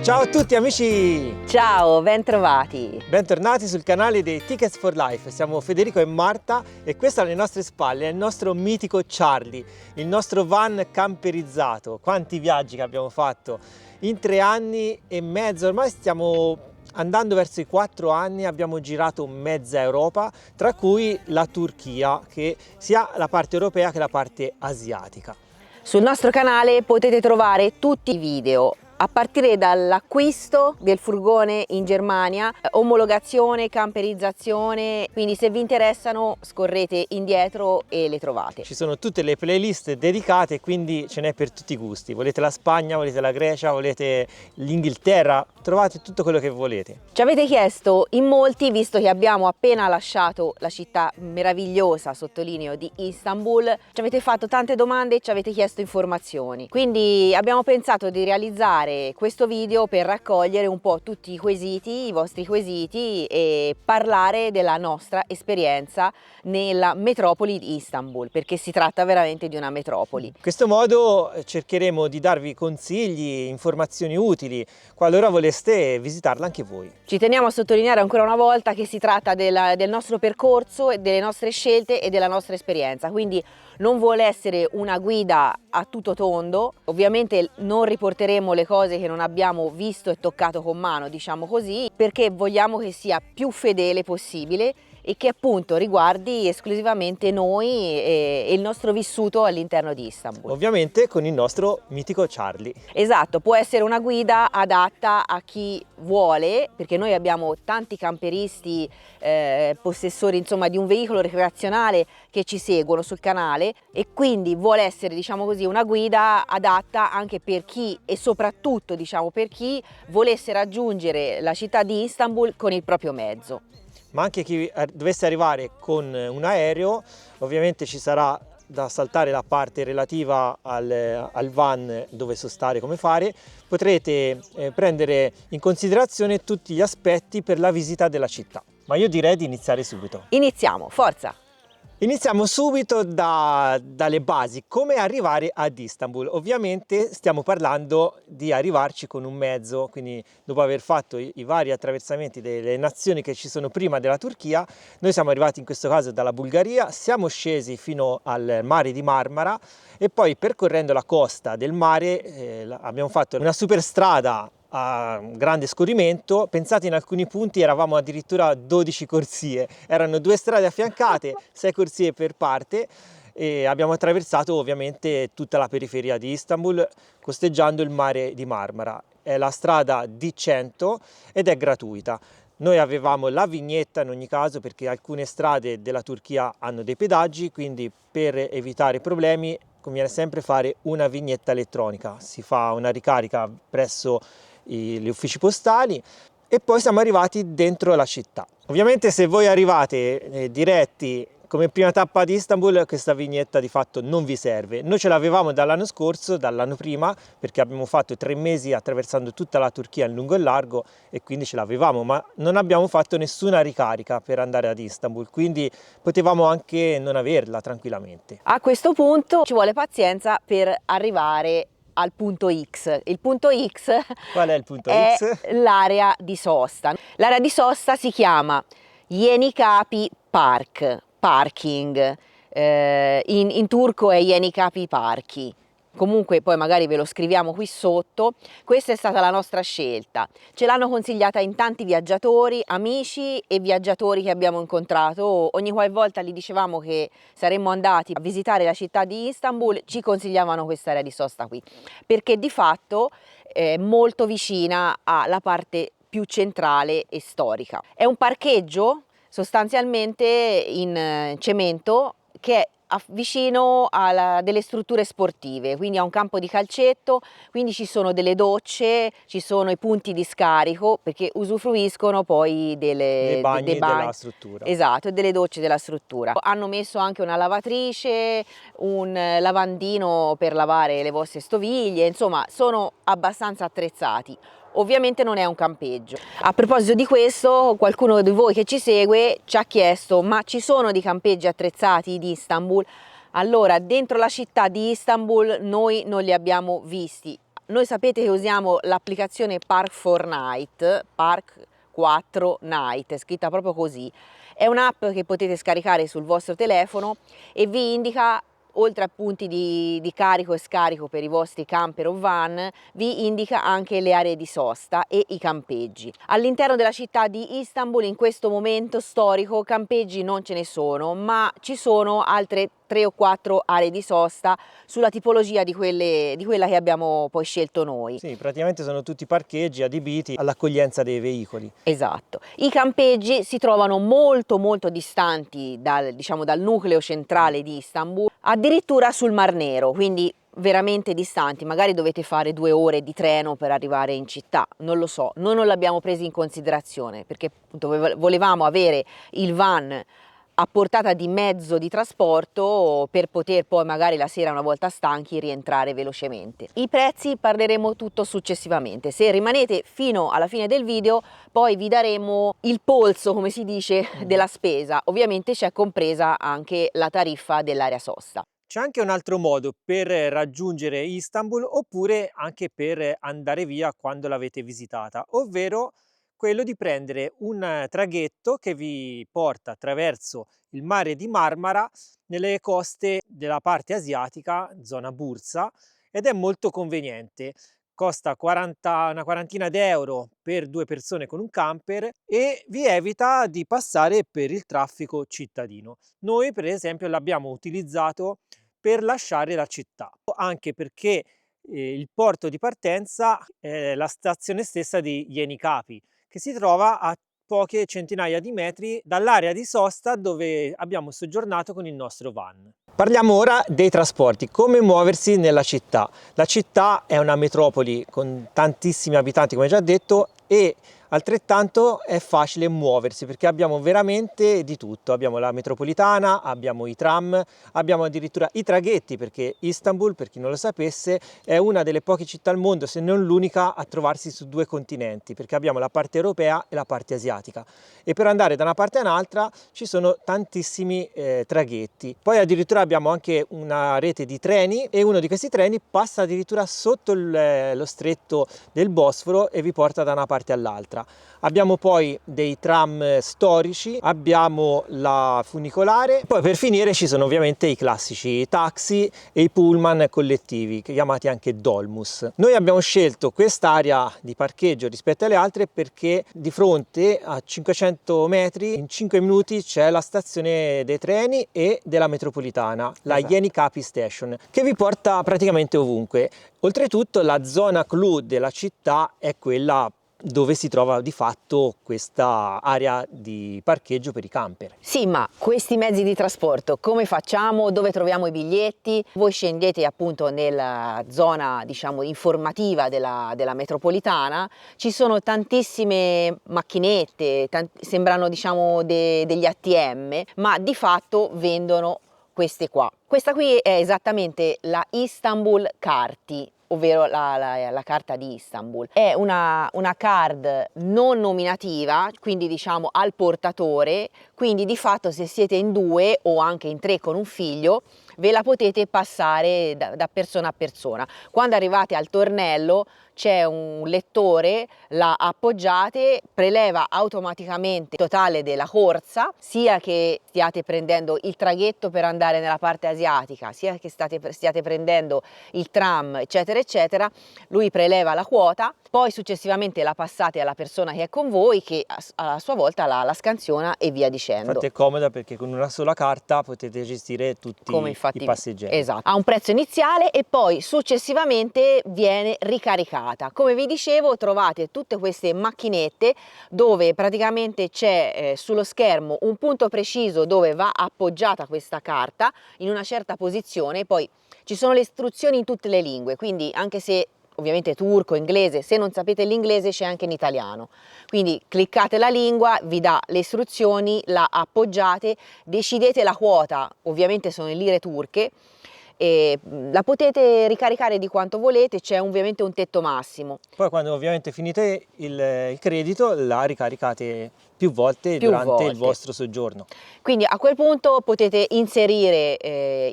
Ciao a tutti amici! Ciao, bentrovati! Bentornati sul canale dei Tickets for Life. Siamo Federico e Marta e questo alle nostre spalle è il nostro mitico Charlie, il nostro van camperizzato. Quanti viaggi che abbiamo fatto in 3 anni e mezzo, ormai stiamo andando verso i 4 anni, abbiamo girato mezza Europa, tra cui la Turchia, che sia la parte europea che la parte asiatica. Sul nostro canale potete trovare tutti i video, a partire dall'acquisto del furgone in Germania, omologazione, camperizzazione, quindi se vi interessano scorrete indietro e le trovate. Ci sono tutte le playlist dedicate, quindi ce n'è per tutti i gusti. Volete la Spagna, volete la Grecia, volete l'Inghilterra, trovate tutto quello che volete. Ci avete chiesto in molti, visto che abbiamo appena lasciato la città meravigliosa, sottolineo, di Istanbul, ci avete fatto tante domande e ci avete chiesto informazioni. Quindi abbiamo pensato di realizzare questo video per raccogliere un po' tutti i quesiti, i vostri quesiti, e parlare della nostra esperienza nella metropoli di Istanbul, perché si tratta veramente di una metropoli. In questo modo cercheremo di darvi consigli, informazioni utili, qualora voleste visitarla anche voi. Ci teniamo a sottolineare ancora una volta che si tratta del nostro percorso, delle nostre scelte e della nostra esperienza, quindi non vuole essere una guida a tutto tondo. Ovviamente non riporteremo le cose che non abbiamo visto e toccato con mano, diciamo così, perché vogliamo che sia più fedele possibile e che appunto riguardi esclusivamente noi e il nostro vissuto all'interno di Istanbul. Ovviamente con il nostro mitico Charlie. Esatto, può essere una guida adatta a chi vuole, perché noi abbiamo tanti camperisti, possessori insomma di un veicolo ricreazionale che ci seguono sul canale, e quindi vuole essere, diciamo così, una guida adatta anche per chi, e soprattutto diciamo per chi volesse raggiungere la città di Istanbul con il proprio mezzo. Ma anche chi dovesse arrivare con un aereo, ovviamente ci sarà da saltare la parte relativa al van, dove sostare, come fare. Potrete prendere in considerazione tutti gli aspetti per la visita della città. Ma io direi di iniziare subito. Iniziamo, forza! Iniziamo subito dalle basi, come arrivare ad Istanbul. Ovviamente stiamo parlando di arrivarci con un mezzo, quindi dopo aver fatto i vari attraversamenti delle nazioni che ci sono prima della Turchia, noi siamo arrivati in questo caso dalla Bulgaria, siamo scesi fino al mare di Marmara e poi percorrendo la costa del mare abbiamo fatto una superstrada a grande scorrimento. Pensate, in alcuni punti eravamo addirittura a 12 corsie, erano 2 strade affiancate, 6 corsie per parte, e abbiamo attraversato ovviamente tutta la periferia di Istanbul costeggiando il mare di Marmara. È la strada D100 ed è gratuita. Noi avevamo la vignetta in ogni caso, perché alcune strade della Turchia hanno dei pedaggi, quindi per evitare problemi conviene sempre fare una vignetta elettronica. Si fa una ricarica presso gli uffici postali e poi siamo arrivati dentro la città. Ovviamente se voi arrivate diretti come prima tappa di Istanbul, questa vignetta di fatto non vi serve. Noi ce l'avevamo dall'anno scorso, dall'anno prima, perché abbiamo fatto 3 mesi attraversando tutta la Turchia in lungo e largo e quindi ce l'avevamo, ma non abbiamo fatto nessuna ricarica per andare ad Istanbul, quindi potevamo anche non averla tranquillamente. A questo punto ci vuole pazienza per arrivare al punto X. Il punto X Qual è il punto è X? l'area di sosta. L'area di sosta si chiama Yenikapi Parking, in turco è Yenikapi Parchi. Comunque poi magari ve lo scriviamo qui sotto. Questa è stata la nostra scelta, ce l'hanno consigliata in tanti viaggiatori, amici e viaggiatori che abbiamo incontrato. Ogni qualvolta gli dicevamo che saremmo andati a visitare la città di Istanbul, ci consigliavano questa area di sosta qui, perché di fatto è molto vicina alla parte più centrale e storica. È un parcheggio sostanzialmente in cemento che è vicino a delle strutture sportive, quindi a un campo di calcetto, quindi ci sono delle docce, ci sono i punti di scarico, perché usufruiscono poi dei bagni della struttura. Esatto, e delle docce della struttura. Hanno messo anche una lavatrice, un lavandino per lavare le vostre stoviglie, insomma sono abbastanza attrezzati. Ovviamente non è un campeggio. A proposito di questo, qualcuno di voi che ci segue ci ha chiesto: ma ci sono dei campeggi attrezzati di Istanbul? Allora, dentro la città di Istanbul noi non li abbiamo visti. noi sapete che usiamo l'applicazione Park4Night, Park 4 Night, è scritta proprio così. È un'app che potete scaricare sul vostro telefono e vi indica, oltre a punti di carico e scarico per i vostri camper o van, vi indica anche le aree di sosta e i campeggi. All'interno della città di Istanbul in questo momento storico campeggi non ce ne sono, ma ci sono altre 3 o 4 aree di sosta sulla tipologia di quella che abbiamo poi scelto noi. Sì, praticamente sono tutti parcheggi adibiti all'accoglienza dei veicoli. Esatto. I campeggi si trovano molto distanti dal nucleo centrale di Istanbul, addirittura sul Mar Nero, quindi veramente distanti, magari dovete fare 2 ore di treno per arrivare in città, non lo so, noi non l'abbiamo presi in considerazione perché appunto volevamo avere il van a portata di mezzo di trasporto per poter poi magari la sera, una volta stanchi, rientrare velocemente. I prezzi parleremo tutto successivamente. Se rimanete fino alla fine del video poi vi daremo il polso, come si dice, della spesa. Ovviamente c'è compresa anche la tariffa dell'area sosta. C'è anche un altro modo per raggiungere Istanbul oppure anche per andare via quando l'avete visitata, ovvero quello di prendere un traghetto che vi porta attraverso il mare di Marmara nelle coste della parte asiatica, zona Bursa, ed è molto conveniente. Costa una quarantina d'euro per 2 persone con un camper e vi evita di passare per il traffico cittadino. Noi per esempio l'abbiamo utilizzato per lasciare la città, anche perché il porto di partenza è la stazione stessa di Yeni-Kapı, che si trova a poche centinaia di metri dall'area di sosta dove abbiamo soggiornato con il nostro van. Parliamo ora dei trasporti, come muoversi nella città. La città è una metropoli con tantissimi abitanti, come già detto, e altrettanto è facile muoversi perché abbiamo veramente di tutto. Abbiamo la metropolitana, abbiamo i tram, abbiamo addirittura i traghetti, perché Istanbul, per chi non lo sapesse, è una delle poche città al mondo, se non l'unica, a trovarsi su 2 continenti, perché abbiamo la parte europea e la parte asiatica, e per andare da una parte a un'altra ci sono tantissimi traghetti. Poi addirittura abbiamo anche una rete di treni e uno di questi treni passa addirittura sotto lo stretto del Bosforo e vi porta da una parte all'altra. Abbiamo poi dei tram storici, abbiamo la funicolare, poi per finire ci sono ovviamente i classici taxi e i pullman collettivi, chiamati anche dolmus. Noi abbiamo scelto quest'area di parcheggio rispetto alle altre perché di fronte a 500 metri, in 5 minuti, c'è la stazione dei treni e della metropolitana, la Yeni-Kapı Station, che vi porta praticamente ovunque. Oltretutto la zona clou della città è quella dove si trova di fatto questa area di parcheggio per i camper. Sì, ma questi mezzi di trasporto come facciamo? Dove troviamo i biglietti? Voi scendete appunto nella zona, diciamo, informativa della metropolitana, ci sono tantissime macchinette, sembrano, diciamo, degli ATM, ma di fatto vendono queste qua. Questa qui è esattamente la Istanbul Karti, ovvero la carta di Istanbul. È una card non nominativa, quindi diciamo al portatore, quindi di fatto se siete in 2 o anche in 3 con un figlio ve la potete passare da persona a persona. Quando arrivate al tornello c'è un lettore, la appoggiate, preleva automaticamente il totale della corsa, sia che stiate prendendo il traghetto per andare nella parte asiatica, sia che stiate prendendo il tram, eccetera eccetera. Lui preleva la quota, poi successivamente la passate alla persona che è con voi, che a sua volta la scansiona e via dicendo. Infatti è comoda perché con una sola carta potete gestire tutti i passeggeri. Esatto, ha un prezzo iniziale e poi successivamente viene ricaricata. Come vi dicevo, trovate tutte queste macchinette dove praticamente c'è sullo schermo un punto preciso dove va appoggiata questa carta in una certa posizione, poi ci sono le istruzioni in tutte le lingue, quindi anche se ovviamente turco, inglese, se non sapete l'inglese c'è anche in italiano, quindi cliccate la lingua, vi dà le istruzioni, la appoggiate, decidete la quota, ovviamente sono in lire turche, e la potete ricaricare di quanto volete, c'è ovviamente un tetto massimo. Poi quando ovviamente finite il credito la ricaricate più volte Più durante il volte. vostro soggiorno. Quindi a quel punto potete inserire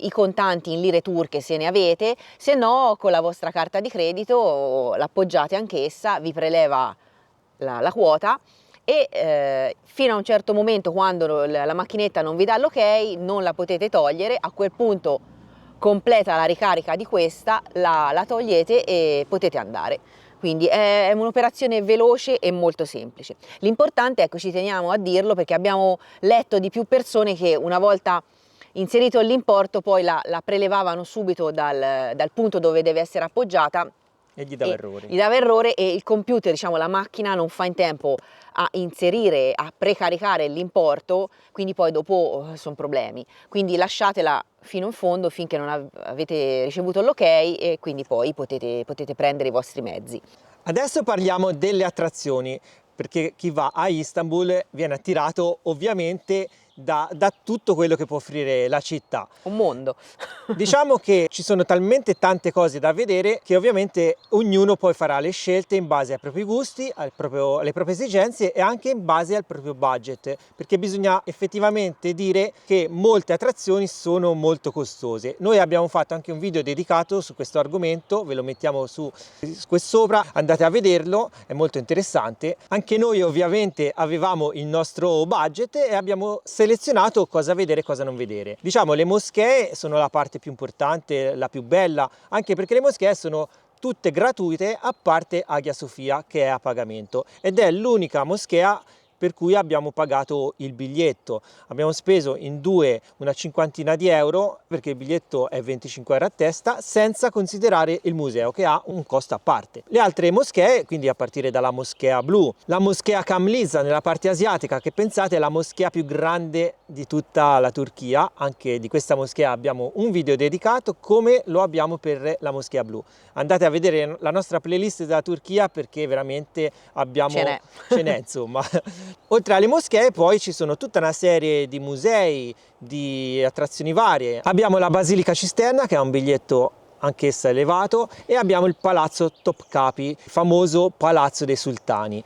i contanti in lire turche se ne avete, se no con la vostra carta di credito l'appoggiate anch'essa, vi preleva la quota e fino a un certo momento, quando la macchinetta non vi dà l'ok, non la potete togliere. A quel punto completa la ricarica di questa, la togliete e potete andare. Quindi è un'operazione veloce e molto semplice. L'importante, ecco, ci teniamo a dirlo perché abbiamo letto di più persone che una volta inserito l'importo poi la prelevavano subito dal punto dove deve essere appoggiata. E gli dava errore. Gli dava errore e il computer, diciamo la macchina, non fa in tempo a inserire, a precaricare l'importo, quindi poi dopo sono problemi. Quindi lasciatela fino in fondo finché non avete ricevuto l'ok e quindi poi potete prendere i vostri mezzi. Adesso parliamo delle attrazioni, perché chi va a Istanbul viene attirato ovviamente da tutto quello che può offrire la città. Un mondo. Diciamo che ci sono talmente tante cose da vedere che ovviamente ognuno poi farà le scelte in base ai propri gusti, alle proprie esigenze e anche in base al proprio budget, perché bisogna effettivamente dire che molte attrazioni sono molto costose. Noi abbiamo fatto anche un video dedicato su questo argomento, ve lo mettiamo qui sopra, andate a vederlo, è molto interessante. Anche noi ovviamente avevamo il nostro budget e abbiamo selezionato cosa vedere e cosa non vedere. Diciamo, le moschee sono la parte più importante, la più bella, anche perché le moschee sono tutte gratuite a parte Hagia Sophia, che è a pagamento, ed è l'unica moschea per cui abbiamo pagato il biglietto. Abbiamo speso in due una cinquantina di euro perché il biglietto è 25 euro a testa, senza considerare il museo che ha un costo a parte. Le altre moschee, quindi a partire dalla moschea blu, la moschea Kamlisa nella parte asiatica, che pensate è la moschea più grande di tutta la Turchia, anche di questa moschea abbiamo un video dedicato, come lo abbiamo per la moschea blu. Andate a vedere la nostra playlist della Turchia perché veramente abbiamo ce n'è insomma. Oltre alle moschee poi ci sono tutta una serie di musei, di attrazioni varie. Abbiamo la Basilica Cisterna che ha un biglietto anch'essa elevato e abbiamo il Palazzo Topkapi, famoso Palazzo dei Sultani,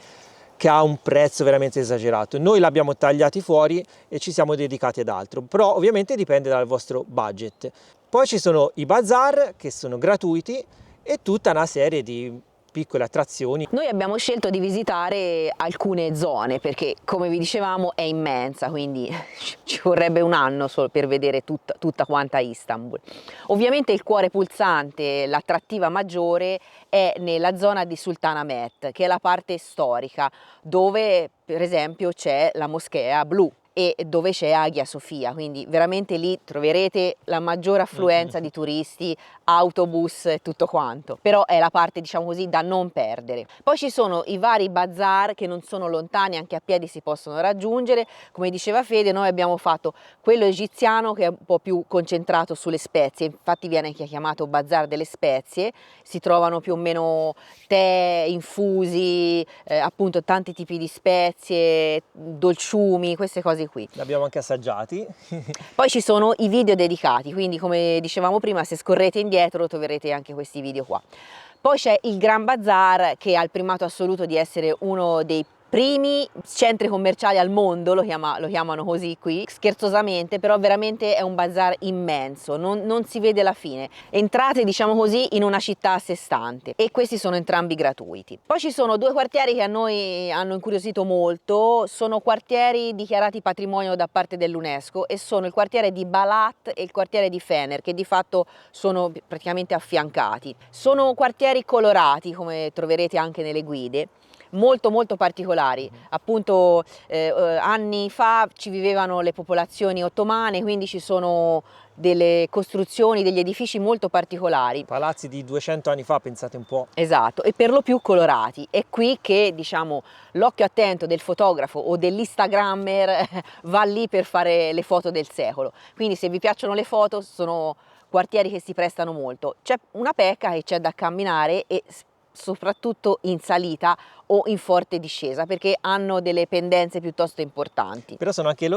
che ha un prezzo veramente esagerato. Noi l'abbiamo tagliati fuori e ci siamo dedicati ad altro, però ovviamente dipende dal vostro budget. Poi ci sono i bazar che sono gratuiti e tutta una serie di piccole attrazioni. Noi abbiamo scelto di visitare alcune zone perché, come vi dicevamo, è immensa, quindi ci vorrebbe un anno solo per vedere tutta quanta Istanbul. Ovviamente il cuore pulsante, l'attrattiva maggiore è nella zona di Sultanahmet, che è la parte storica, dove per esempio c'è la moschea blu e dove c'è Hagia Sophia, quindi veramente lì troverete la maggiore affluenza di turisti, autobus e tutto quanto, però è la parte, diciamo così, da non perdere. Poi ci sono i vari bazar che non sono lontani, anche a piedi si possono raggiungere. Come diceva Fede, noi abbiamo fatto quello egiziano che è un po' più concentrato sulle spezie, infatti viene anche chiamato bazar delle spezie. Si trovano più o meno tè, infusi, appunto tanti tipi di spezie, dolciumi, queste cose qui. L'abbiamo anche assaggiati. Poi ci sono i video dedicati, quindi come dicevamo prima, se scorrete indietro troverete anche questi video qua. Poi c'è il Gran Bazar, che ha il primato assoluto di essere uno dei primi centri commerciali al mondo, lo chiamano così qui, scherzosamente, però veramente è un bazar immenso, non si vede la fine. Entrate, diciamo così, in una città a sé stante e questi sono entrambi gratuiti. Poi ci sono due quartieri che a noi hanno incuriosito molto, sono quartieri dichiarati patrimonio da parte dell'UNESCO e sono il quartiere di Balat e il quartiere di Fener, che di fatto sono praticamente affiancati. Sono quartieri colorati, come troverete anche nelle guide, molto particolari. Appunto anni fa ci vivevano le popolazioni ottomane, quindi ci sono delle costruzioni, degli edifici molto particolari. Palazzi di 200 anni fa, pensate un po'. Esatto, e per lo più colorati. È qui che, diciamo, l'occhio attento del fotografo o dell'instagrammer va lì per fare le foto del secolo. Quindi se vi piacciono le foto, sono quartieri che si prestano molto. C'è una pecca che c'è da camminare e soprattutto in salita o in forte discesa, perché hanno delle pendenze piuttosto importanti. Però sono anche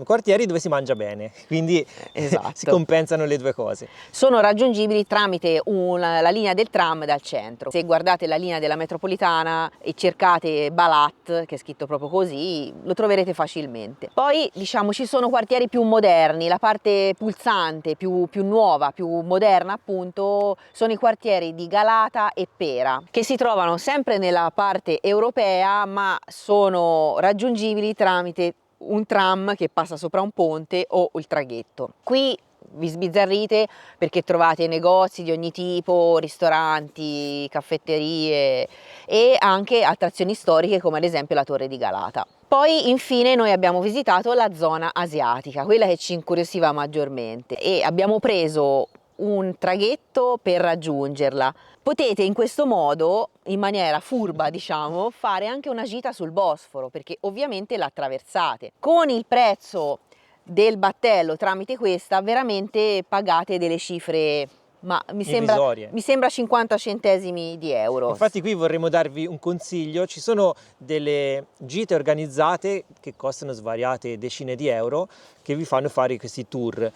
quartieri dove si mangia bene, quindi Esatto. si compensano le due cose. Sono raggiungibili tramite la linea del tram dal centro. Se guardate la linea della metropolitana e cercate Balat, che è scritto proprio così, lo troverete facilmente. Poi diciamo ci sono quartieri più moderni, la parte pulsante, più nuova, più moderna appunto, sono i quartieri di Galata e Pera, che si trovano sempre nella parte europea, ma sono raggiungibili tramite un tram che passa sopra un ponte o il traghetto. Qui vi sbizzarrite perché trovate negozi di ogni tipo, ristoranti, caffetterie e anche attrazioni storiche come ad esempio la Torre di Galata. Poi infine noi abbiamo visitato la zona asiatica, quella che ci incuriosiva maggiormente, e abbiamo preso un traghetto per raggiungerla. Potete in questo modo, in maniera furba diciamo, fare anche una gita sul Bosforo, perché ovviamente la attraversate. Con il prezzo del battello tramite questa veramente pagate delle cifre, ma mi sembra 50 centesimi di euro. Infatti qui vorremmo darvi un consiglio: ci sono delle gite organizzate che costano svariate decine di euro che vi fanno fare questi tour.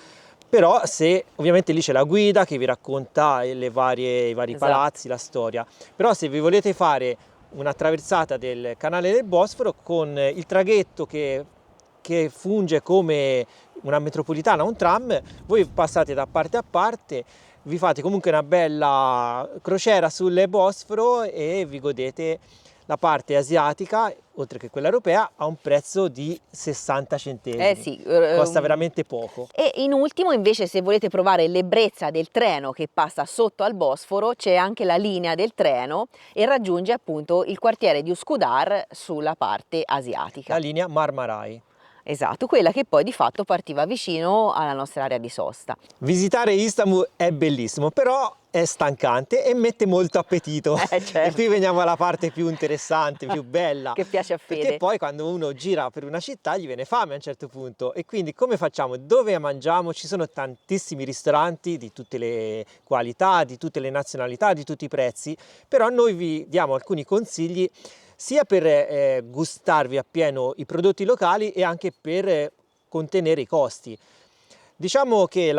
Però ovviamente lì c'è la guida che vi racconta i vari Esatto. palazzi, la storia. Però se vi volete fare una traversata del canale del Bosforo con il traghetto che funge come una metropolitana, un tram, voi passate da parte a parte, vi fate comunque una bella crociera sul Bosforo e vi godete la parte asiatica, oltre che quella europea, a un prezzo di 60 centesimi. Sì, costa veramente poco. E in ultimo invece, se volete provare l'ebbrezza del treno che passa sotto al Bosforo, c'è anche la linea del treno e raggiunge appunto il quartiere di Uskudar sulla parte asiatica. La linea Marmaray. Esatto, quella che poi di fatto partiva vicino alla nostra area di sosta. Visitare Istanbul è bellissimo, però è stancante e mette molto appetito. Certo. E qui veniamo alla parte più interessante, più bella. Che piace a Fede. Perché poi quando uno gira per una città gli viene fame a un certo punto. E quindi come facciamo? Dove mangiamo? Ci sono tantissimi ristoranti di tutte le qualità, di tutte le nazionalità, di tutti i prezzi. Però noi vi diamo alcuni consigli sia per gustarvi appieno i prodotti locali e anche per contenere i costi. Diciamo che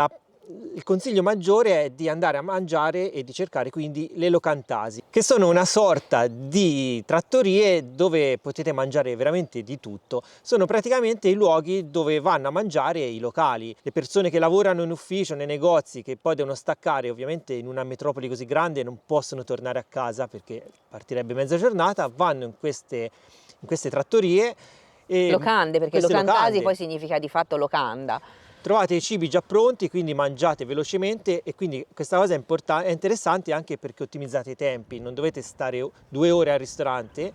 il consiglio maggiore è di andare a mangiare e di cercare quindi le locantasi, che sono una sorta di trattorie dove potete mangiare veramente di tutto. Sono praticamente i luoghi dove vanno a mangiare i locali, le persone che lavorano in ufficio, nei negozi, che poi devono staccare. Ovviamente in una metropoli così grande non possono tornare a casa perché partirebbe mezza giornata, vanno in queste trattorie. Locande, perché queste locantasi poi significa di fatto locanda. Trovate i cibi già pronti, quindi mangiate velocemente, e quindi questa cosa è interessante anche perché ottimizzate i tempi, non dovete stare 2 ore al ristorante,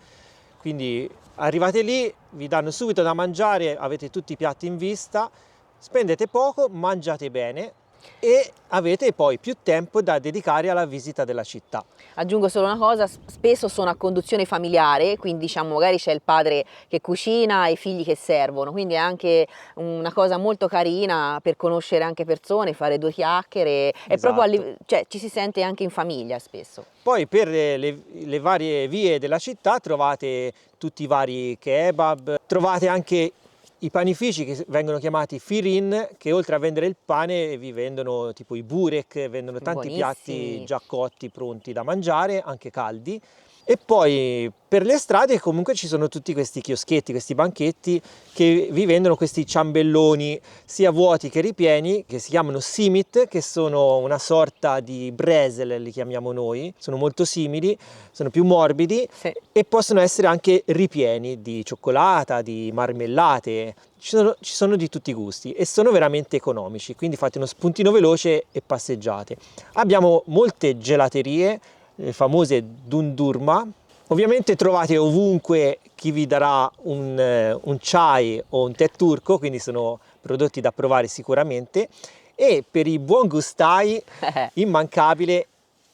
quindi arrivate lì, vi danno subito da mangiare, avete tutti i piatti in vista, spendete poco, mangiate bene e avete poi più tempo da dedicare alla visita della città. Aggiungo solo una cosa: spesso sono a conduzione familiare, quindi diciamo magari c'è il padre che cucina e i figli che servono, quindi è anche una cosa molto carina per conoscere anche persone, fare 2 chiacchiere, è proprio cioè ci si sente anche in famiglia spesso. Poi per le varie vie della città trovate tutti i vari kebab, trovate anche i panifici che vengono chiamati firin, che oltre a vendere il pane vi vendono tipo i burek, vendono tanti piatti già cotti, pronti da mangiare, anche caldi. E poi per le strade comunque ci sono tutti questi chioschetti, questi banchetti che vi vendono questi ciambelloni sia vuoti che ripieni, che si chiamano simit, che sono una sorta di brezel, li chiamiamo noi, sono molto simili, sono più morbidi, sì, e possono essere anche ripieni di cioccolata, di marmellate, ci sono di tutti i gusti e sono veramente economici, quindi fate uno spuntino veloce e passeggiate. Abbiamo molte gelaterie, le famose Dondurma. Ovviamente trovate ovunque chi vi darà un chai o un tè turco, quindi sono prodotti da provare sicuramente. E per i buon gustai, immancabile,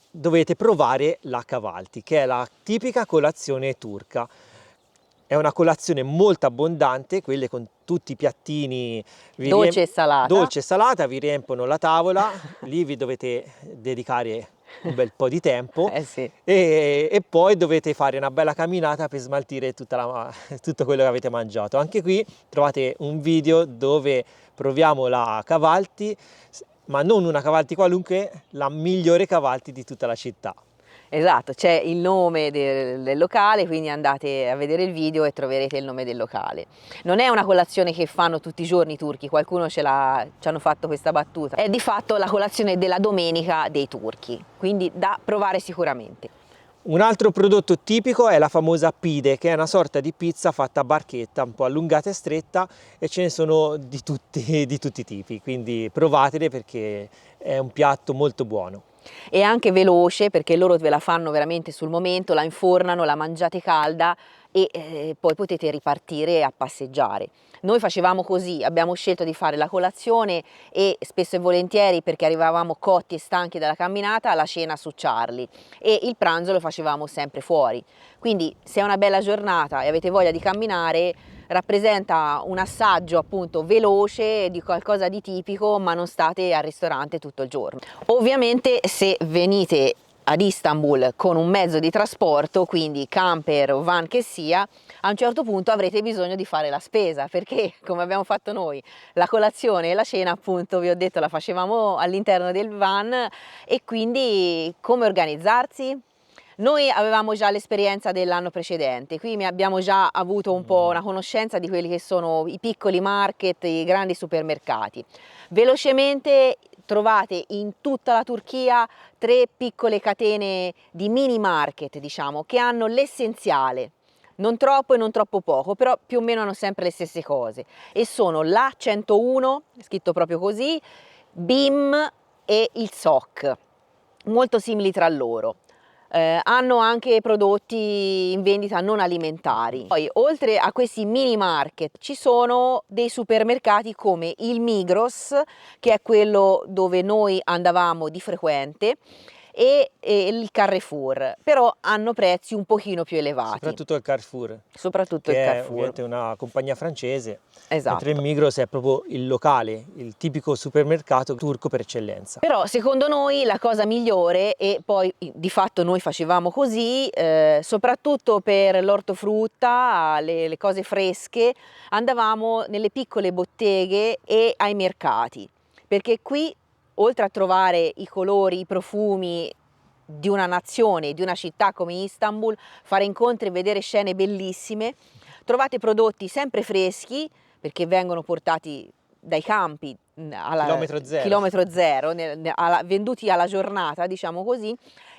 dovete provare la Cavalti, che è la tipica colazione turca. È una colazione molto abbondante, quelle con tutti i piattini dolce e salata. Dolce e salata, vi riempono la tavola, lì vi dovete dedicare un bel po' di tempo Sì. e poi dovete fare una bella camminata per smaltire tutto quello che avete mangiato. Anche qui trovate un video dove proviamo la Cavalti, ma non una Cavalti qualunque, la migliore Cavalti di tutta la città. Esatto, c'è il nome del locale, quindi andate a vedere il video e troverete il nome del locale. Non è una colazione che fanno tutti i giorni i turchi, qualcuno ci hanno fatto questa battuta. È di fatto la colazione della domenica dei turchi, quindi da provare sicuramente. Un altro prodotto tipico è la famosa pide, che è una sorta di pizza fatta a barchetta, un po' allungata e stretta, e ce ne sono di tutti i tipi, quindi provatele perché è un piatto molto buono. È anche veloce perché loro ve la fanno veramente sul momento, la infornano, la mangiate calda e poi potete ripartire a passeggiare. Noi facevamo così, abbiamo scelto di fare la colazione e spesso e volentieri, perché arrivavamo cotti e stanchi dalla camminata, la cena su Charlie, e il pranzo lo facevamo sempre fuori. Quindi se è una bella giornata e avete voglia di camminare, rappresenta un assaggio appunto veloce di qualcosa di tipico, ma non state al ristorante tutto il giorno. Ovviamente se venite ad Istanbul con un mezzo di trasporto, quindi camper o van che sia, a un certo punto avrete bisogno di fare la spesa, perché come abbiamo fatto noi, la colazione e la cena appunto, vi ho detto, la facevamo all'interno del van, e quindi come organizzarsi? Noi avevamo già l'esperienza dell'anno precedente, quindi abbiamo già avuto un po' una conoscenza di quelli che sono i piccoli market, i grandi supermercati. Velocemente trovate in tutta la Turchia 3 piccole catene di mini market, diciamo, che hanno l'essenziale. Non troppo e non troppo poco, però più o meno hanno sempre le stesse cose. E sono la 101, scritto proprio così, BIM e il SOC, molto simili tra loro. Hanno anche prodotti in vendita non alimentari. Poi, oltre a questi mini market, ci sono dei supermercati come il Migros, che è quello dove noi andavamo di frequente, e il Carrefour, però hanno prezzi un pochino più elevati. Soprattutto il Carrefour, Soprattutto che il è Carrefour. ovviamente una compagnia francese, Esatto. mentre il Migros è proprio il locale, il tipico supermercato turco per eccellenza. Però secondo noi la cosa migliore, e poi di fatto noi facevamo così, soprattutto per l'ortofrutta, le cose fresche, andavamo nelle piccole botteghe e ai mercati, perché qui, oltre a trovare i colori, i profumi di una nazione, di una città come Istanbul, fare incontri e vedere scene bellissime, trovate prodotti sempre freschi, perché vengono portati dai campi chilometro zero, venduti alla giornata, diciamo così,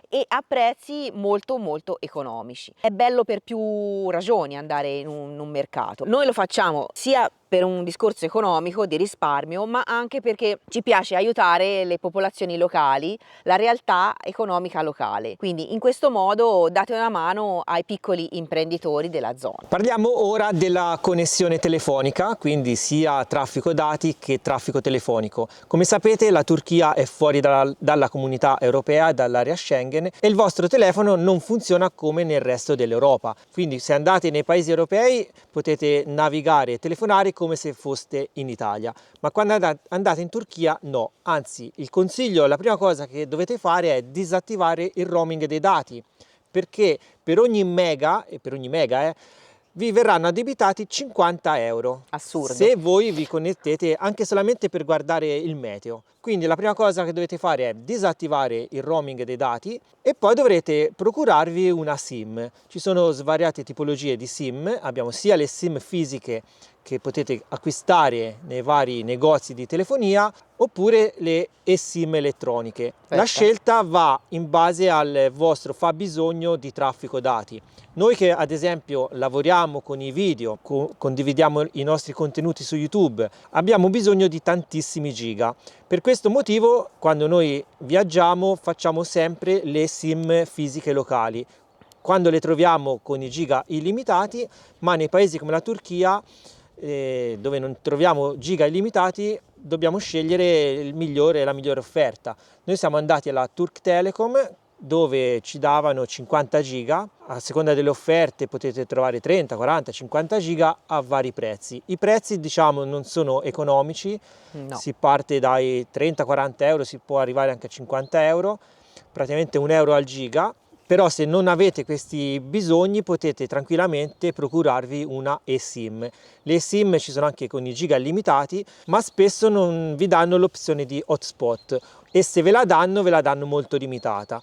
e a prezzi molto molto economici. È bello per più ragioni andare in un mercato. Noi lo facciamo sia per un discorso economico, di risparmio, ma anche perché ci piace aiutare le popolazioni locali, la realtà economica locale. Quindi in questo modo date una mano ai piccoli imprenditori della zona. Parliamo ora della connessione telefonica, quindi sia traffico dati che traffico telefonico. Come sapete, la Turchia è fuori dalla comunità europea, dall'area Schengen, e il vostro telefono non funziona come nel resto dell'Europa. Quindi se andate nei paesi europei potete navigare e telefonare come se foste in Italia, ma quando andate in Turchia no. Anzi, il consiglio, la prima cosa che dovete fare è disattivare il roaming dei dati, perché per ogni mega vi verranno addebitati 50 euro. Assurdo. Se voi vi connettete anche solamente per guardare il meteo. Quindi la prima cosa che dovete fare è disattivare il roaming dei dati e poi dovrete procurarvi una SIM. Ci sono svariate tipologie di SIM, abbiamo sia le SIM fisiche che potete acquistare nei vari negozi di telefonia, oppure le eSIM elettroniche. La scelta va in base al vostro fabbisogno di traffico dati. Noi che ad esempio lavoriamo con i video, condividiamo i nostri contenuti su YouTube, abbiamo bisogno di tantissimi giga. Per questo motivo, quando noi viaggiamo, facciamo sempre le SIM fisiche locali. Quando le troviamo con i giga illimitati, ma nei paesi come la Turchia, dove non troviamo giga illimitati, dobbiamo scegliere la migliore offerta. Noi siamo andati alla Turk Telecom, dove ci davano 50 giga, a seconda delle offerte potete trovare 30, 40, 50 giga a vari prezzi. I prezzi, diciamo, non sono economici, No. si parte dai 30-40 euro, si può arrivare anche a 50 euro, praticamente 1 euro al giga. Però se non avete questi bisogni potete tranquillamente procurarvi una eSIM. Le eSIM ci sono anche con i giga illimitati, ma spesso non vi danno l'opzione di hotspot, e se ve la danno molto limitata,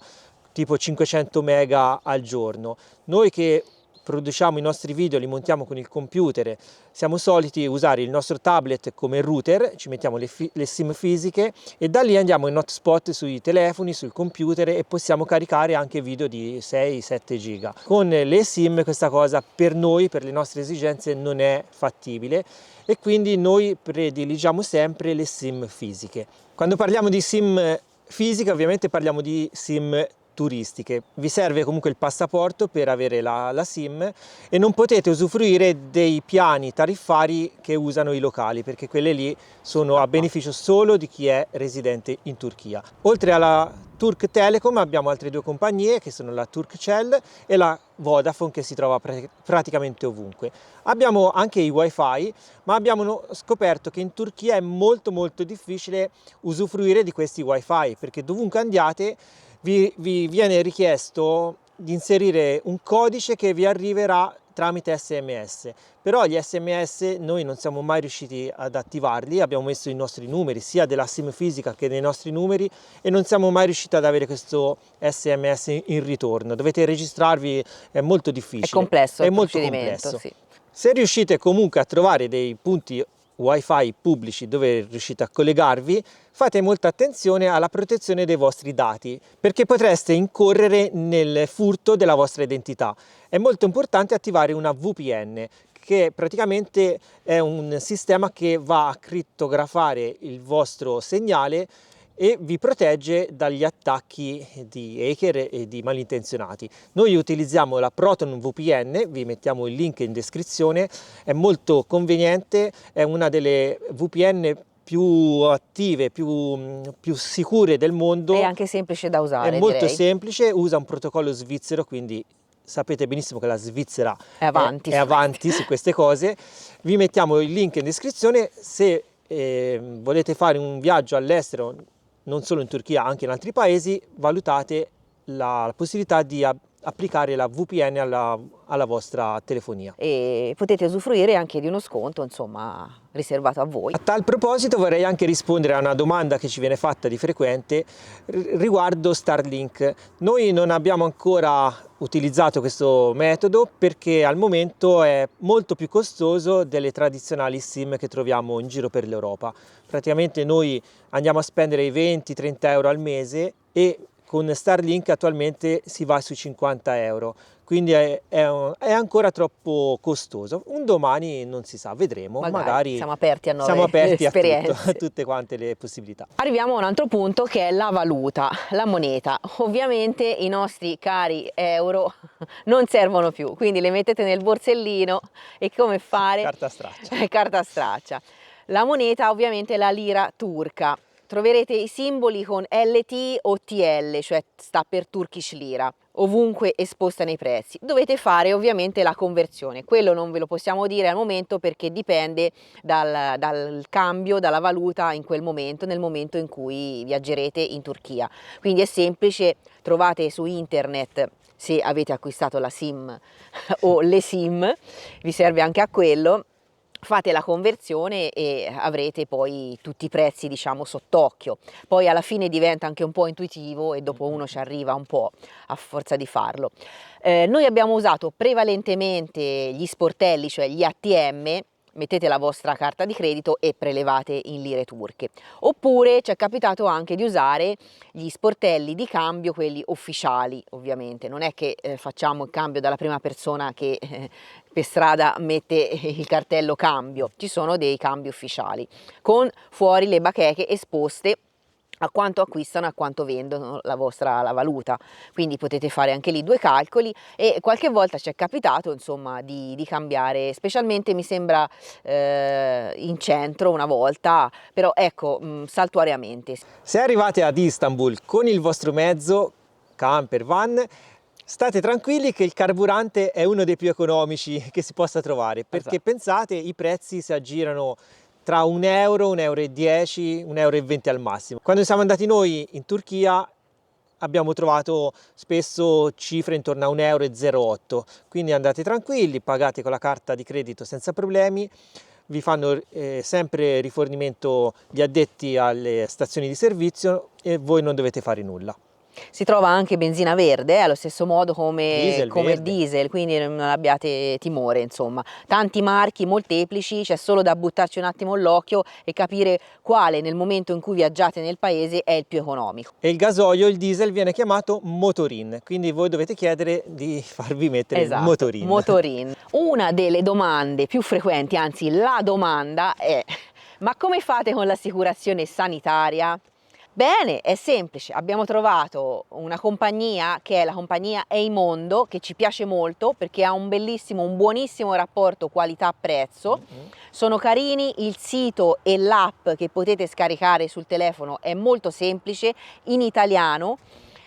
tipo 500 mega al giorno. Noi che produciamo i nostri video, li montiamo con il computer, siamo soliti usare il nostro tablet come router, ci mettiamo le SIM fisiche e da lì andiamo in hotspot sui telefoni, sul computer, e possiamo caricare anche video di 6-7 giga. Con le SIM questa cosa per noi, per le nostre esigenze, non è fattibile, e quindi noi prediligiamo sempre le SIM fisiche. Quando parliamo di SIM fisiche ovviamente parliamo di SIM turistiche. Vi serve comunque il passaporto per avere la SIM, e non potete usufruire dei piani tariffari che usano i locali, perché quelle lì sono a beneficio solo di chi è residente in Turchia. Oltre alla Turk Telecom abbiamo altre due compagnie, che sono la Turkcell e la Vodafone, che si trova praticamente ovunque. Abbiamo anche i wifi, ma abbiamo scoperto che in Turchia è molto difficile usufruire di questi wifi, perché dovunque andiate vi viene richiesto di inserire un codice che vi arriverà tramite SMS. Però gli SMS noi non siamo mai riusciti ad attivarli, abbiamo messo i nostri numeri sia della SIM fisica che dei nostri numeri, e non siamo mai riusciti ad avere questo SMS in ritorno. Dovete registrarvi, è molto difficile. È complesso è il molto procedimento, complesso. sì. Se riuscite comunque a trovare dei punti wifi pubblici dove riuscite a collegarvi, fate molta attenzione alla protezione dei vostri dati, perché potreste incorrere nel furto della vostra identità. È molto importante attivare una VPN, che praticamente è un sistema che va a crittografare il vostro segnale e vi protegge dagli attacchi di hacker e di malintenzionati. Noi utilizziamo la Proton VPN, vi mettiamo il link in descrizione, è molto conveniente, è una delle VPN più attive, più sicure del mondo. È anche semplice da usare, È molto direi. semplice, usa un protocollo svizzero, quindi sapete benissimo che la Svizzera È avanti, è avanti su queste cose. Vi mettiamo il link in descrizione. Se volete fare un viaggio all'estero, non solo in Turchia, anche in altri paesi, valutate la possibilità di applicare la VPN alla vostra telefonia. E potete usufruire anche di uno sconto, insomma, riservato a voi. A tal proposito vorrei anche rispondere a una domanda che ci viene fatta di frequente riguardo Starlink. Noi non abbiamo ancora utilizzato questo metodo perché al momento è molto più costoso delle tradizionali SIM che troviamo in giro per l'Europa. Praticamente noi andiamo a spendere i 20-30 euro al mese, e con Starlink attualmente si va sui 50 euro, quindi è ancora troppo costoso. Un domani non si sa, vedremo, magari siamo aperti a nuove esperienze. a tutte quante le possibilità. Arriviamo a un altro punto, che è la valuta, la moneta. Ovviamente i nostri cari euro non servono più, quindi le mettete nel borsellino e come fare? Carta straccia. Carta straccia. La moneta ovviamente è la lira turca. Troverete i simboli con LT o TL, cioè sta per Turkish Lira, ovunque esposta nei prezzi. Dovete fare ovviamente la conversione, quello non ve lo possiamo dire al momento perché dipende dal cambio, dalla valuta in quel momento, nel momento in cui viaggerete in Turchia. Quindi è semplice, trovate su internet, se avete acquistato la SIM o le SIM, vi serve anche a quello. Fate la conversione e avrete poi tutti i prezzi, diciamo, sott'occhio. Poi alla fine diventa anche un po' intuitivo e dopo uno ci arriva un po' a forza di farlo. Noi abbiamo usato prevalentemente gli sportelli, cioè gli ATM. Mettete la vostra carta di credito e prelevate in lire turche. Oppure ci è capitato anche di usare gli sportelli di cambio, quelli ufficiali ovviamente. Non è che facciamo il cambio dalla prima persona che per strada mette il cartello cambio. Ci sono dei cambi ufficiali con fuori le bacheche esposte a quanto acquistano e a quanto vendono la valuta, quindi potete fare anche lì due calcoli. E qualche volta ci è capitato insomma di cambiare, specialmente mi sembra in centro una volta, però ecco, saltuariamente. Se arrivate ad Istanbul con il vostro mezzo, camper, van, state tranquilli che il carburante è uno dei più economici che si possa trovare, perché Esatto. pensate, i prezzi si aggirano tra 1 euro, 1,10 euro, 1,20 euro al massimo. Quando siamo andati noi in Turchia abbiamo trovato spesso cifre intorno a 1,08 euro, quindi andate tranquilli, pagate con la carta di credito senza problemi, vi fanno sempre rifornimento gli addetti alle stazioni di servizio e voi non dovete fare nulla. Si trova anche benzina verde, allo stesso modo come il Verde. diesel, quindi non abbiate timore, insomma. Tanti marchi, molteplici, c'è solo da buttarci un attimo l'occhio e capire quale nel momento in cui viaggiate nel paese è il più economico. E il gasolio, il diesel, viene chiamato motorin, quindi voi dovete chiedere di farvi mettere il motorin. Motorin. Una delle domande più frequenti, anzi la domanda è: ma come fate con l'assicurazione sanitaria? Bene, è semplice, abbiamo trovato una compagnia che è la compagnia Eimondo, che ci piace molto perché ha un buonissimo rapporto qualità-prezzo, sono carini, il sito e l'app che potete scaricare sul telefono è molto semplice, in italiano,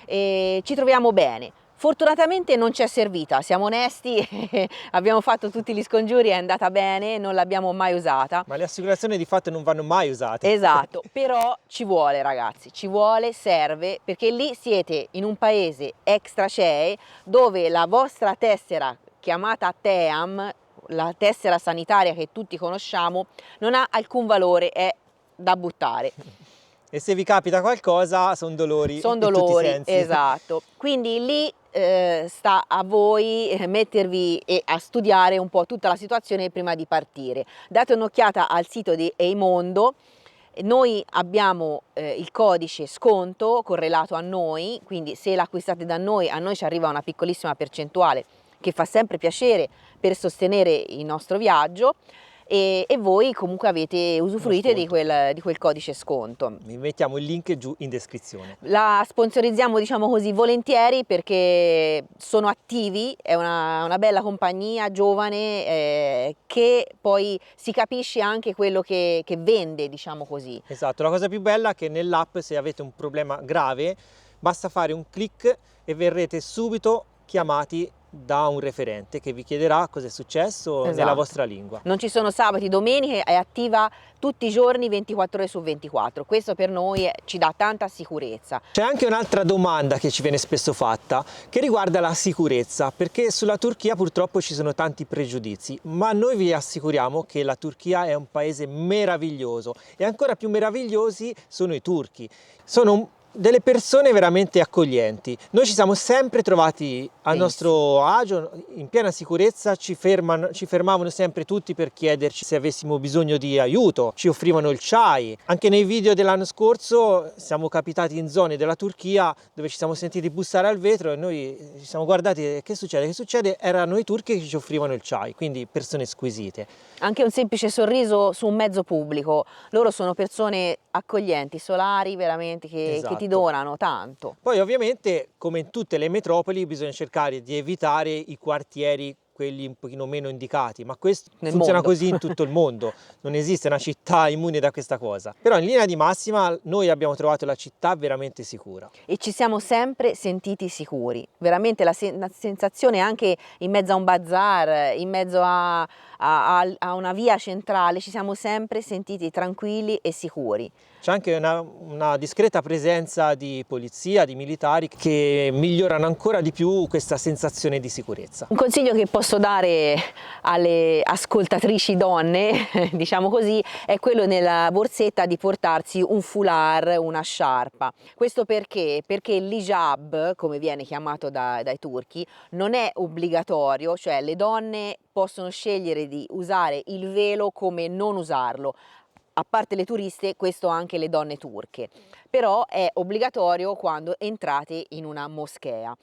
e ci troviamo bene. Fortunatamente non ci è servita, siamo onesti, abbiamo fatto tutti gli scongiuri, è andata bene, non l'abbiamo mai usata. Ma le assicurazioni di fatto non vanno mai usate. Esatto, però ci vuole ragazzi, ci vuole, serve, perché lì siete in un paese extra CEE dove la vostra tessera chiamata TEAM, la tessera sanitaria che tutti conosciamo, non ha alcun valore, è da buttare. E se vi capita qualcosa sono dolori Sono in tutti i dolori, sensi. esatto. Quindi lì sta a voi mettervi e a studiare un po' tutta la situazione prima di partire. Date un'occhiata al sito di Eimondo. Noi abbiamo il codice sconto correlato a noi, quindi se l'acquistate da noi, a noi ci arriva una piccolissima percentuale che fa sempre piacere per sostenere il nostro viaggio. E voi comunque usufruite di quel codice sconto. Vi mettiamo il link giù in descrizione. La sponsorizziamo, diciamo così, volentieri perché sono attivi, è una bella compagnia giovane che poi si capisce anche quello che vende, diciamo così. Esatto, la cosa più bella è che nell'app, se avete un problema grave, basta fare un clic e verrete subito chiamati da un referente che vi chiederà cosa è successo nella vostra lingua. Non ci sono sabati, domeniche, è attiva tutti i giorni 24 ore su 24, questo per noi ci dà tanta sicurezza. C'è anche un'altra domanda che ci viene spesso fatta che riguarda la sicurezza, perché sulla Turchia purtroppo ci sono tanti pregiudizi, ma noi vi assicuriamo che la Turchia è un paese meraviglioso e ancora più meravigliosi sono i turchi. Sono delle persone veramente accoglienti. Noi ci siamo sempre trovati al nostro agio, in piena sicurezza, ci fermavano sempre tutti per chiederci se avessimo bisogno di aiuto, ci offrivano il chai. Anche nei video dell'anno scorso siamo capitati in zone della Turchia dove ci siamo sentiti bussare al vetro e noi ci siamo guardati e che succede? Che succede? Erano i turchi che ci offrivano il chai, quindi persone squisite. Anche un semplice sorriso su un mezzo pubblico, loro sono persone accoglienti, solari veramente che ti donano tanto. Poi ovviamente, come in tutte le metropoli, bisogna cercare di evitare i quartieri, quelli un pochino meno indicati, ma questo funziona così in tutto il mondo, non esiste una città immune da questa cosa. Però in linea di massima noi abbiamo trovato la città veramente sicura. E ci siamo sempre sentiti sicuri, veramente la sensazione anche in mezzo a un bazar, in mezzo a una via centrale, ci siamo sempre sentiti tranquilli e sicuri. C'è anche una discreta presenza di polizia, di militari che migliorano ancora di più questa sensazione di sicurezza. Un consiglio che posso dare alle ascoltatrici donne, diciamo così, è quello nella borsetta di portarsi un foulard, una sciarpa. Questo perché? Perché l'hijab, come viene chiamato dai turchi, non è obbligatorio, cioè le donne possono scegliere di usare il velo come non usarlo. A parte le turiste, questo anche le donne turche, però è obbligatorio quando entrate in una moschea.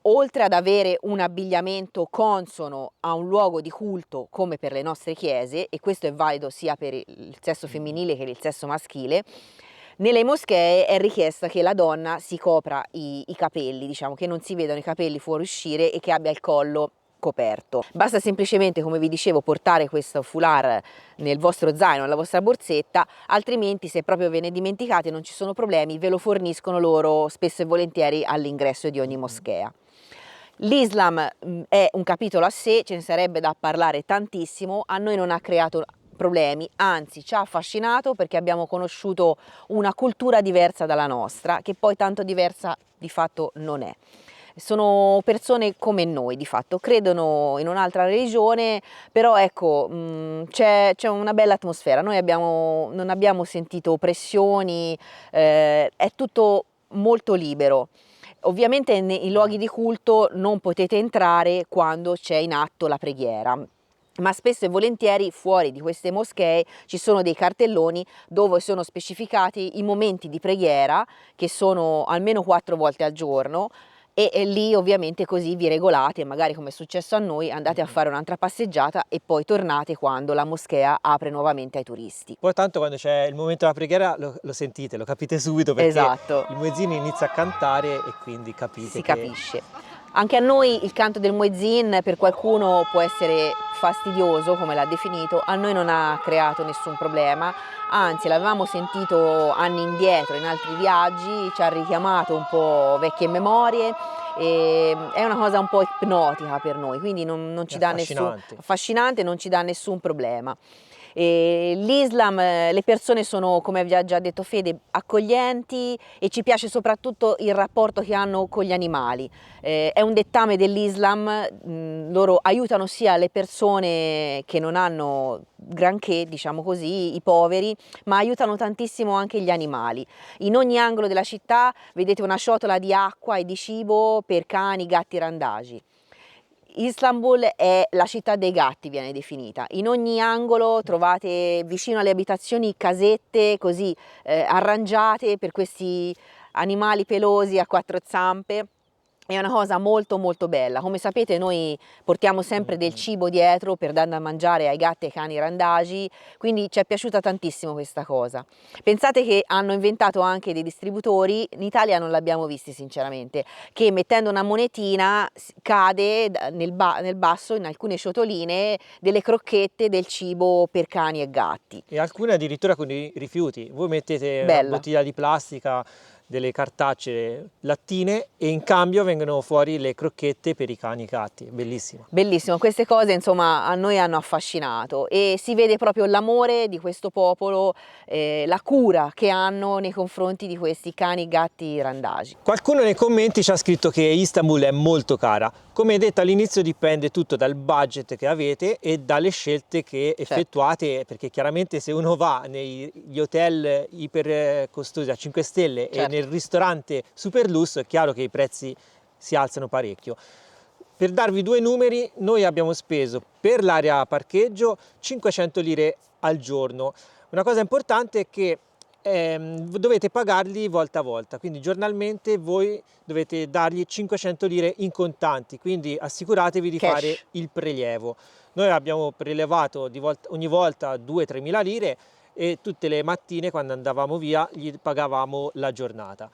Oltre ad avere un abbigliamento consono a un luogo di culto come per le nostre chiese, e questo è valido sia per il sesso femminile che il sesso maschile, nelle moschee è richiesta che la donna si copra i capelli, diciamo che non si vedano i capelli fuoriuscire e che abbia il collo coperto. Basta semplicemente, come vi dicevo, portare questo foulard nel vostro zaino, nella vostra borsetta, altrimenti se proprio ve ne dimenticate non ci sono problemi, ve lo forniscono loro spesso e volentieri all'ingresso di ogni moschea. L'Islam è un capitolo a sé, ce ne sarebbe da parlare tantissimo, a noi non ha creato problemi, anzi ci ha affascinato perché abbiamo conosciuto una cultura diversa dalla nostra, che poi tanto diversa di fatto non è. Sono persone come noi, di fatto, credono in un'altra religione, però ecco, c'è una bella atmosfera, non abbiamo sentito pressioni, è tutto molto libero. Ovviamente nei luoghi di culto non potete entrare quando c'è in atto la preghiera, ma spesso e volentieri fuori di queste moschee ci sono dei cartelloni dove sono specificati i momenti di preghiera, che sono almeno 4 volte al giorno, e lì ovviamente così vi regolate, magari come è successo a noi, andate a fare un'altra passeggiata e poi tornate quando la moschea apre nuovamente ai turisti. Poi tanto quando c'è il momento della preghiera lo sentite, lo capite subito perché Esatto. il muezzin inizia a cantare e quindi capite Si che... capisce. Anche a noi il canto del muezzin per qualcuno può essere fastidioso, come l'ha definito, a noi non ha creato nessun problema, anzi l'avevamo sentito anni indietro in altri viaggi, ci ha richiamato un po' vecchie memorie e è una cosa un po' ipnotica per noi, quindi non ci dà affascinante, non ci dà nessun problema. L'Islam, le persone sono, come vi ha già detto Fede, accoglienti e ci piace soprattutto il rapporto che hanno con gli animali. È un dettame dell'Islam, loro aiutano sia le persone che non hanno granché, diciamo così, i poveri, ma aiutano tantissimo anche gli animali. In ogni angolo della città vedete una ciotola di acqua e di cibo per cani, gatti randagi. Istanbul è la città dei gatti, viene definita. In ogni angolo trovate vicino alle abitazioni casette così arrangiate per questi animali pelosi a 4 zampe. È una cosa molto molto bella. Come sapete noi portiamo sempre del cibo dietro per dare da mangiare ai gatti e ai cani randagi, quindi ci è piaciuta tantissimo questa cosa. Pensate che hanno inventato anche dei distributori, in Italia non l'abbiamo visti sinceramente, che mettendo una monetina cade nel basso in alcune ciotoline delle crocchette del cibo per cani e gatti. E alcune addirittura con i rifiuti. Voi mettete Bella. una bottiglia di plastica, delle cartacce, lattine e in cambio vengono fuori le crocchette per i cani e i gatti. Bellissimo. Bellissimo, queste cose insomma a noi hanno affascinato e si vede proprio l'amore di questo popolo, la cura che hanno nei confronti di questi cani, gatti randagi. Qualcuno nei commenti ci ha scritto che Istanbul è molto cara. Come detto all'inizio dipende tutto dal budget che avete e dalle scelte che effettuate, perché chiaramente se uno va negli hotel iper costosi a 5 stelle e nel ristorante super lusso è chiaro che i prezzi si alzano parecchio. Per darvi 2 numeri, noi abbiamo speso per l'area parcheggio 500 lire al giorno. Una cosa importante è che dovete pagarli volta a volta, quindi giornalmente voi dovete dargli 500 lire in contanti, quindi assicuratevi di fare il prelievo. Noi abbiamo prelevato ogni volta 2-3 mila lire e tutte le mattine quando andavamo via gli pagavamo la giornata.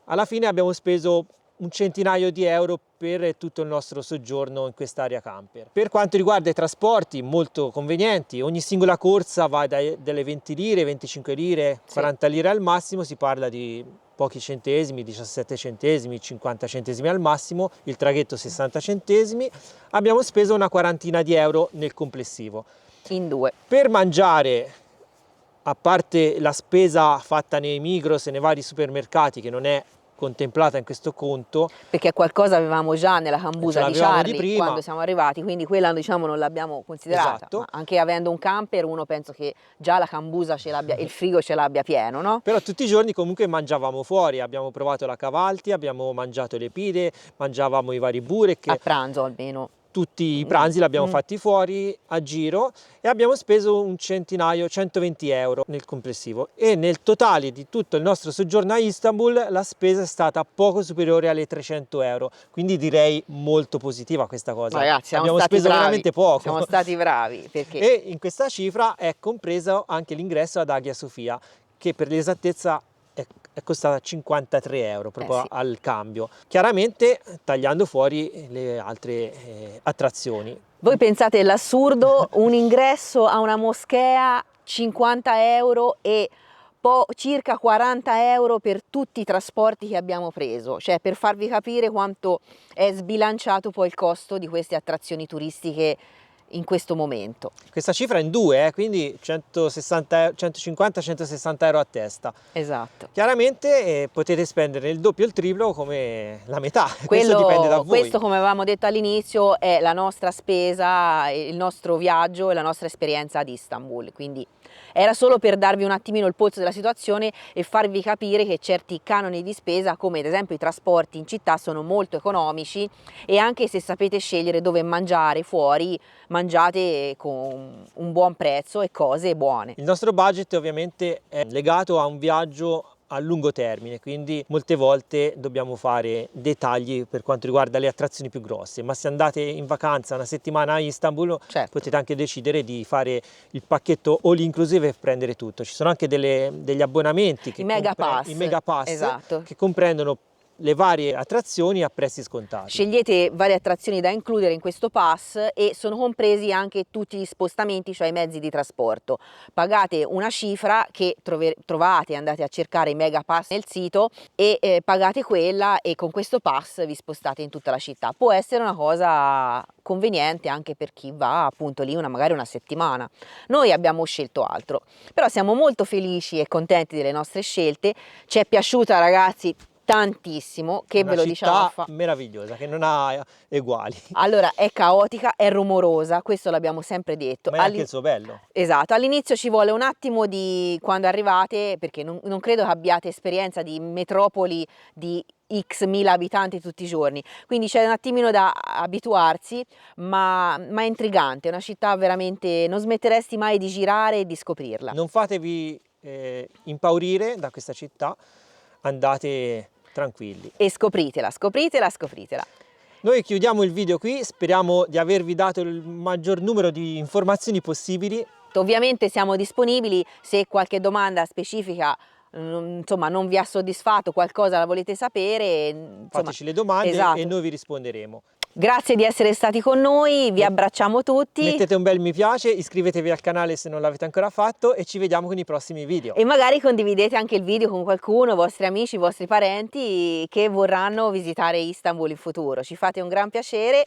Alla fine abbiamo speso un centinaio di euro per tutto il nostro soggiorno in quest'area camper. Per quanto riguarda i trasporti, molto convenienti, ogni singola corsa va dalle 20 lire, 25 lire, 40 lire al massimo, si parla di pochi centesimi, 17 centesimi, 50 centesimi al massimo, il traghetto 60 centesimi, abbiamo speso una quarantina di euro nel complessivo. In 2. Per mangiare, a parte la spesa fatta nei Migros e nei vari supermercati che non è contemplata in questo conto, perché qualcosa avevamo già nella cambusa di Charlie quando siamo arrivati, quindi quella diciamo non l'abbiamo considerata. Esatto. Ma anche avendo un camper uno penso che già la cambusa ce l'abbia, il frigo ce l'abbia pieno, no? Però tutti i giorni comunque mangiavamo fuori, abbiamo provato la Cavalti, abbiamo mangiato le pide, mangiavamo i vari burek. A pranzo almeno. Tutti i pranzi li abbiamo fatti fuori a giro e abbiamo speso un centinaio, 120 euro nel complessivo, e nel totale di tutto il nostro soggiorno a Istanbul la spesa è stata poco superiore alle 300 euro, quindi direi molto positiva questa cosa. Ragazzi, abbiamo speso veramente poco. Siamo stati bravi perché... E in questa cifra è compreso anche l'ingresso ad Hagia Sophia, che per l'esattezza è costata 53 euro proprio al cambio, chiaramente tagliando fuori le altre attrazioni. Voi pensate l'assurdo, un ingresso a una moschea 50 euro e circa 40 euro per tutti i trasporti che abbiamo preso, cioè per farvi capire quanto è sbilanciato poi il costo di queste attrazioni turistiche in questo momento. Questa cifra in due, quindi 150-160 euro a testa. Esatto. Chiaramente potete spendere il doppio o il triplo come la metà, questo dipende da voi. Questo, come avevamo detto all'inizio, è la nostra spesa, il nostro viaggio e la nostra esperienza ad Istanbul, quindi era solo per darvi un attimino il polso della situazione e farvi capire che certi canoni di spesa, come ad esempio i trasporti in città, sono molto economici, e anche se sapete scegliere dove mangiare fuori, mangiate con un buon prezzo e cose buone. Il nostro budget ovviamente è legato a un viaggio a lungo termine, quindi molte volte dobbiamo fare dei tagli per quanto riguarda le attrazioni più grosse, ma se andate in vacanza una settimana a Istanbul, Certo. potete anche decidere di fare il pacchetto all inclusive e prendere tutto. Ci sono anche degli abbonamenti, I mega pass, i mega pass, esatto, che comprendono le varie attrazioni a prezzi scontati. Scegliete varie attrazioni da includere in questo pass e sono compresi anche tutti gli spostamenti, cioè i mezzi di trasporto. Pagate una cifra che trovate, andate a cercare i mega pass nel sito e pagate quella, e con questo pass vi spostate in tutta la città. Può essere una cosa conveniente anche per chi va appunto lì magari una settimana. Noi abbiamo scelto altro, però siamo molto felici e contenti delle nostre scelte. Ci è piaciuta, ragazzi, tantissimo, che ve lo diciamo. Una città meravigliosa che non ha eguali. Allora, è caotica, è rumorosa, questo l'abbiamo sempre detto. Ma è anche il suo bello. Esatto, all'inizio ci vuole un attimo di quando arrivate, perché non credo che abbiate esperienza di metropoli di x mila abitanti tutti i giorni, quindi c'è un attimino da abituarsi, ma è intrigante, è una città veramente, non smetteresti mai di girare e di scoprirla. Non fatevi impaurire da questa città, andate tranquilli. E scopritela, scopritela, scopritela. Noi chiudiamo il video qui, speriamo di avervi dato il maggior numero di informazioni possibili. Ovviamente siamo disponibili se qualche domanda specifica insomma non vi ha soddisfatto, qualcosa la volete sapere, insomma, fateci le domande, esatto, e noi vi risponderemo. Grazie di essere stati con noi, vi abbracciamo tutti. Mettete un bel mi piace, iscrivetevi al canale se non l'avete ancora fatto e ci vediamo con i prossimi video. E magari condividete anche il video con qualcuno, vostri amici, vostri parenti che vorranno visitare Istanbul in futuro. Ci fate un gran piacere.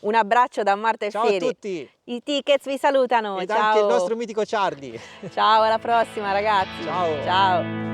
Un abbraccio da Marta e Ciao Fede. a tutti! I tickets vi salutano. Ed ciao. anche il nostro mitico Ciardi. Ciao, alla prossima ragazzi. Ciao. Ciao.